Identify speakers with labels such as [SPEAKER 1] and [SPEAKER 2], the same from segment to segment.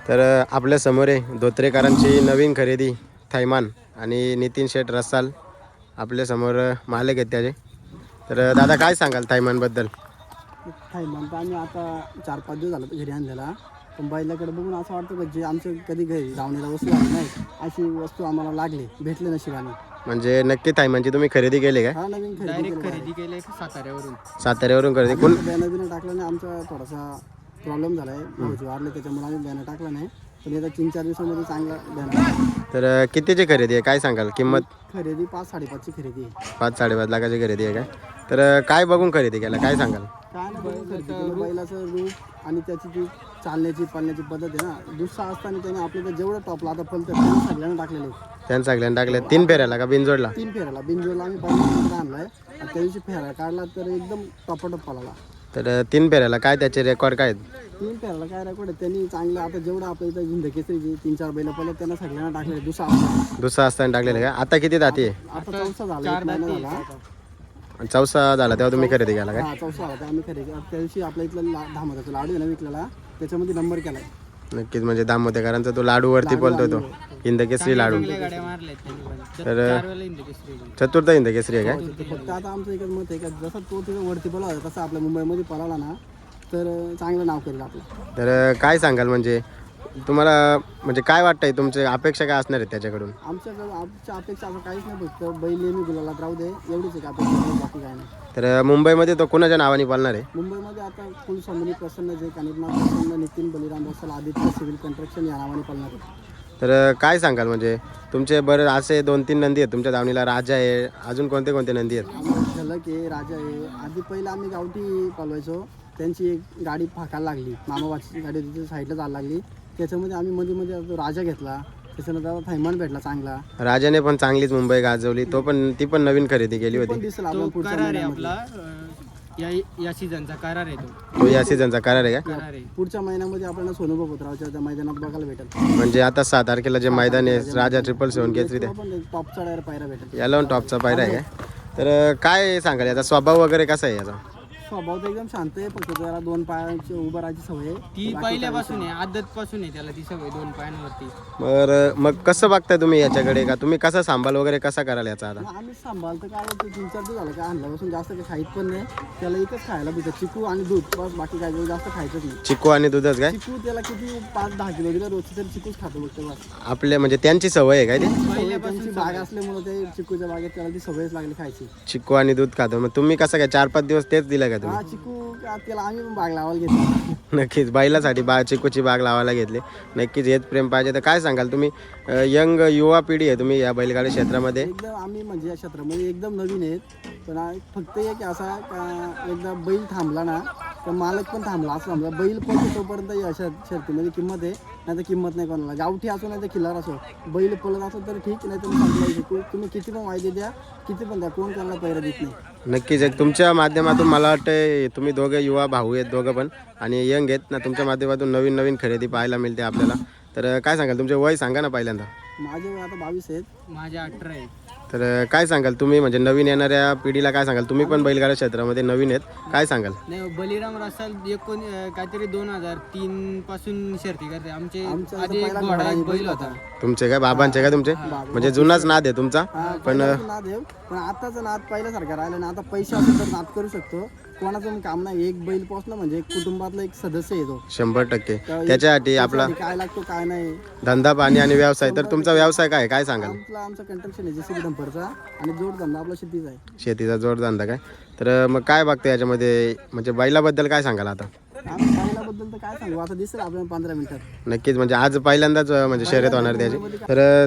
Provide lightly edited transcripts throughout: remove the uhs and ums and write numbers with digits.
[SPEAKER 1] तर आपल्या समोर आहे धोत्रेकरांची नवीन खरेदी थैमान आणि नितीन शेठ रसाल आपल्या समोर मालक आहेत त्याचे. तर दादा काय सांगाल थैमानबद्दल?
[SPEAKER 2] थैमान तर आम्ही आता 4-5 दिवस झालं घरी आणलेला, पण बैलाकडे बघून असं वाटतं की जे आमचं कधी घरी धावणीला वस्तू आली नाही अशी वस्तू आम्हाला लागली, भेटले नशिबाने.
[SPEAKER 1] म्हणजे नक्की थैमानची तुम्ही खरेदी केली काय?
[SPEAKER 2] हा नवीन
[SPEAKER 3] खरेदी केले साताऱ्यावरून.
[SPEAKER 1] साताऱ्यावरून खरेदी कोण?
[SPEAKER 2] बॅनर बिनर टाकलं नाही, आमचा थोडासा प्रॉब्लेम झाला आहे, भाऊजी वारले त्याच्यामुळे आम्ही बॅनर टाकला नाही, पण येत्या 3-4 दिवसामध्ये चांगला बॅनर.
[SPEAKER 1] तर कितीची खरेदी आहे काय सांगाल किंमत?
[SPEAKER 2] खरेदी 5-5.5ची खरेदी आहे.
[SPEAKER 1] 5-5.5 लाखाची खरेदी आहे काय? तर काय बघून खरेदी केला काय सांगाल?
[SPEAKER 2] काय नाही बघून खरेदी केलं, बैलाचं रूप आणि त्याची ती चालण्याची पालण्याची पद्धत आहे ना, दुसरा असताना त्याने आपल्याला जेवढं टॉपला आता पलतं त्यांनी सगळ्यांना टाकलेले.
[SPEAKER 1] त्यांनी सगळ्यांना टाकले 3 फेऱ्याला का बिनजोडला?
[SPEAKER 2] 3 फेऱ्याला बिनजोडला आम्ही पहिल्यांदा आणलाय आणि त्या दिवशी फेऱ्या काढला तर एकदम टपाटप पळाला.
[SPEAKER 1] तर 3 फेऱ्याला काय त्याचे रेकॉर्ड काय आहेत?
[SPEAKER 2] 3 फेऱ्याला काय रेकॉर्ड आहे त्यांनी चांगलं, आता जेवढं आपल्या इथं हिंद केसरीची 3-4 बैल पळत त्यांना सगळ्यांना टाकले.
[SPEAKER 1] दुसरा असताना टाकलेलं का? आता किती जाती आहे?
[SPEAKER 2] आता 4सा झाला, 1 महिना झाला.
[SPEAKER 1] 4सा झाला तेव्हा तुम्ही खरेदी केला काय?
[SPEAKER 2] हा 4सा झाला आम्ही खरेदी. त्या दिवशी आपल्या इथलं धामोद्याचा लाडू आहे ना विकलेला, त्याच्यामध्ये नंबर केलाय.
[SPEAKER 1] नक्कीच म्हणजे दामोदरकरांचा तो लाडू वरती बोलतो तो हिंदकेसरी लाडू.
[SPEAKER 3] गाड्या मारल्या त्यांनी पण.
[SPEAKER 1] तर
[SPEAKER 3] 4 वेळेला हिंदकेसरी केली.
[SPEAKER 1] चतुर्थ हिंदकेसरी आहे काय?
[SPEAKER 2] फक्त आता आमचं एकच मत आहे का जसं तो तिथं वरती पळाला होता तसं आपल्या मुंबईमध्ये पळाला ना तर चांगलं नाव करेल आपलं.
[SPEAKER 1] तर काय सांगाल म्हणजे तुम्हाला म्हणजे काय वाटतंय तुमचे अपेक्षा काय असणार आहेत त्याच्याकडून?
[SPEAKER 2] आमच्या अपेक्षा असं काहीच नाही, फक्त बैल नेहमी गुलालात राहू दे एवढीच एक अपेक्षा, बाकी काय नाही.
[SPEAKER 1] तर मुंबईमध्ये तो कोणाच्या नावाने पालणार आहे?
[SPEAKER 2] मुंबईमध्ये आता फुल समनी प्रसन्न जे कानिपनाथ प्रसन्न, नितीन बलिराम बसाल, आदित्य सिव्हिल कन्स्ट्रक्शन या नावाने पालणार आहे.
[SPEAKER 1] तर काय सांगाल म्हणजे तुमचे बरं असे 2-3 नंदी आहेत तुमच्या दावणीला, राजा आहे, अजून कोणते कोणते नंदी आहेत?
[SPEAKER 2] आम्हाला झलक आहे, राजा आहे. आधी पहिलं आम्ही गावठी पालवायचो, त्यांची एक गाडी फाकायला लागली, मामाबाची गाडी तिथे साईडला जायला लागली, त्याच्यामध्ये आम्ही मध्ये तो राजा घेतला, त्याच्यानंतर थैमान भेटला चांगला.
[SPEAKER 1] राजाने पण चांगलीच मुंबई गाजवली, ती पण नवीन खरेदी केली
[SPEAKER 2] पण
[SPEAKER 1] होती.
[SPEAKER 2] दिसेल
[SPEAKER 3] तो
[SPEAKER 2] आपल्याला पुढच्या
[SPEAKER 3] करार आहे
[SPEAKER 2] महिन्यामध्ये.
[SPEAKER 3] आपला या सीझनचा करार आहे तो.
[SPEAKER 1] तो या सीझनचा करार आहे का?
[SPEAKER 3] करार आहे.
[SPEAKER 2] पुढच्या महिन्यामध्ये आपल्याला सोनू बपतरावच्या त्या मैदानात बघायला भेटेल.
[SPEAKER 1] म्हणजे आता 7 तारखेला जे मैदान आहे राजा 777 केसरी ते
[SPEAKER 2] पण टॉपचा डायरेक्ट पायरा भेटेल.
[SPEAKER 1] याला पण टॉपचा पायरा आहे का? तर काय सांगाल याचा स्वभाव वगैरे कसा आहे याचा?
[SPEAKER 2] स्वभाव तर एकदम शांत आहे, फक्त जरा 2 पायाची उभं राहायची सवय आहे.
[SPEAKER 3] ती पहिल्यापासून आहे, आदत पासून आहे त्याला ती सवय 2 पायांवरती.
[SPEAKER 1] बरं मग कसं बघताय तुम्ही याच्याकडे, का तुम्ही कसा सांभाळ वगैरे कसा कराल याचा आता?
[SPEAKER 2] मग आम्ही सांभाळतो काय, 3-4 दिवस झालं काय आणल्यापासून जास्त काही खाईत पण नाही. त्याला एकच खायला भेटतं, चिकू आणि दूध, बस. बाकी काय जास्त खायचंच नाही.
[SPEAKER 1] चिकू आणि दूधच काय?
[SPEAKER 2] चिकू त्याला किती 5-10 किलो दिलं रोजची तरी चिकूच खातो फक्त, बस.
[SPEAKER 1] आपले म्हणजे त्यांची सवय आहे काय ती?
[SPEAKER 2] त्यांची बाग असल्यामुळे ते चिकूच्या बागेत त्याला ती सवयच लागली खायची.
[SPEAKER 1] चिकू आणि दूध खातो. मग तुम्ही कसं काय 4-5 दिवस तेच दिलं का
[SPEAKER 2] हा
[SPEAKER 1] तुम्ही?
[SPEAKER 2] चिकू त्याला आम्ही पण बाग लावायला घेतली.
[SPEAKER 1] नक्कीच बैलासाठी चिकूची बाग लावायला घेतली. नक्कीच हेच प्रेम पाहिजे. तर काय सांगाल तुम्ही, यंग युवा पिढी आहे तुम्ही या बैलगाडी क्षेत्रामध्ये?
[SPEAKER 2] एकदम आम्ही म्हणजे या क्षेत्रामध्ये एकदम नवीन आहेत, पण फक्त एक असा का एकदा बैल थांबला ना तर मालक पण थांबला, असं समजा. बैल पण तोपर्यंत या शर्तीमध्ये किंमत आहे, नाही तर किंमत नाही कोणाला. गावठी असो नाही तर किल्लार असो, बैल पळत असो तर ठीक, नाही तर संपला. तुम्ही किती पण वायदे द्या, किती पण द्या, कोण कोणाला पैरा देत नाही.
[SPEAKER 1] नक्कीच एक तुमच्या माध्यमातून मला वाटतं तुम्ही दोघे युवा भाऊ आहेत दोघं पण, आणि यंग आहेत ना, तुमच्या माध्यमातून नवीन नवीन खरेदी पाहायला मिळते आपल्याला. तर काय सांगाल तुमचे वय सांगा ना पहिल्यांदा?
[SPEAKER 2] माझे वय आता 22 आहेत.
[SPEAKER 3] माझ्या 18 आहे.
[SPEAKER 1] तर काय सांगाल तुम्ही म्हणजे नवीन येणाऱ्या पिढीला काय सांगाल? तुम्ही पण बैलगाडा क्षेत्रामध्ये नवीन आहेत, काय सांगाल?
[SPEAKER 3] नाही, बलिराम रसाल काहीतरी 2003 पासून शर्ती करते. आमचे
[SPEAKER 2] आमचा
[SPEAKER 3] आधी एक घोडा एक बैल होता.
[SPEAKER 1] तुमचे काय बाबांचे का तुमचे? म्हणजे जुनाच नाद आहे तुमचा.
[SPEAKER 2] पण नाद आहे, पण आताचा नाद पहिल्यासारखा राहिला ना. आता पैसे असेल तर नाद करू शकतो, कोणाचं पण काम नाही. एक बैल पोचणं म्हणजे कुटुंबातला एक सदस्य येतो
[SPEAKER 1] 100%. त्याच्यासाठी आपला
[SPEAKER 2] काय लागतो काय नाही.
[SPEAKER 1] धंदा पाणी आणि व्यवसाय. तर तुमचा व्यवसाय काय काय सांगाल?
[SPEAKER 2] आमचं कंस्ट्रक्शन आहे, जेसीबी डंपरचा, आणि जोडधंदा आपला शेतीचा आहे.
[SPEAKER 1] शेतीचा जोडधंदा काय? तर मग काय बघते याच्यामध्ये म्हणजे बैलाबद्दल काय सांगाल आता?
[SPEAKER 2] आम्ही बैलाबद्दल तर काय सांगू, आता दिसेल आपल्याला 15 मिनिटात.
[SPEAKER 1] नक्कीच म्हणजे आज पहिल्यांदाच म्हणजे शर्यत होणार त्याची. तर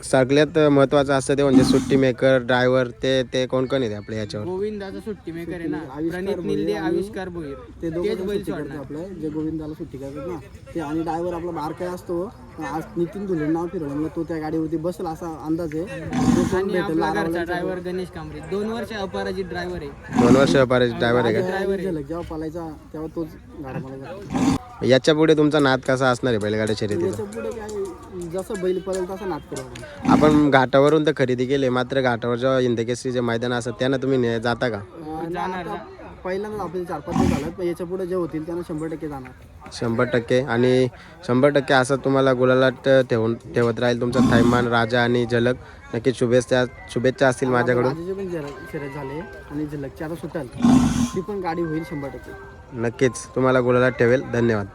[SPEAKER 1] सगळ्यात महत्त्वाचं असतं ते म्हणजे सुट्टी मेकर, ड्रायव्हर, ते कोण कोण येते आपल्या याच्यावर?
[SPEAKER 3] गोविंदाचा सुट्टी मेकर आहे ना, प्रणित निलदे, आविष्कार भोईर,
[SPEAKER 2] ते
[SPEAKER 3] तेच
[SPEAKER 2] दोघं
[SPEAKER 3] बैल
[SPEAKER 2] सुट्टी करतो आपलं, जे गोविंदाला सुट्टी करतात ना ते. आणि ड्रायव्हर आपला बारकाय असतो, आज नितीन धुले नाव फिरवलं, तो त्या गाडीवरती बसेल असा अंदाज आहे.
[SPEAKER 3] आणि आपला घरचा ड्रायव्हर गणेश कांबरे 2 वर्ष अपराजित ड्रायव्हर आहे.
[SPEAKER 1] 2 वर्ष ड्रायव्हर आहे का?
[SPEAKER 2] जेव्हा पालायचा तेव्हा तोच गाडा मला.
[SPEAKER 1] याच्या पुढे तुमचा नाद कसा असणार आहे बैलगाड्या शर्यतीचा?
[SPEAKER 2] त्याच्या पुढे काय, जसं बैल पळेल तसं नाद करू आपण.
[SPEAKER 1] आपण घाटावरून तर खरेदी केली, मात्र घाटावर जेव्हा हिंदकेसरीचे मैदान असतात त्यांना तुम्ही जाता का?
[SPEAKER 2] पहिल्यांदा आपले 4-5 दिवस झालं, पण याच्या पुढे जे होतील त्यांना 100% जाणार.
[SPEAKER 1] 100% आणि 100% असं तुम्हाला गुलालात ठेवत राहील तुमचा थैमान, राजा आणि झलक. नक्कीच शुभेच्छा असतील माझ्याकडून.
[SPEAKER 2] राजाचे पण शर्यत झाले आणि झलकची आता सुटेल, ती पण गाडी होईल 100%.
[SPEAKER 1] नक्कीच तुम्हाला गुलालात ठेवेल. धन्यवाद.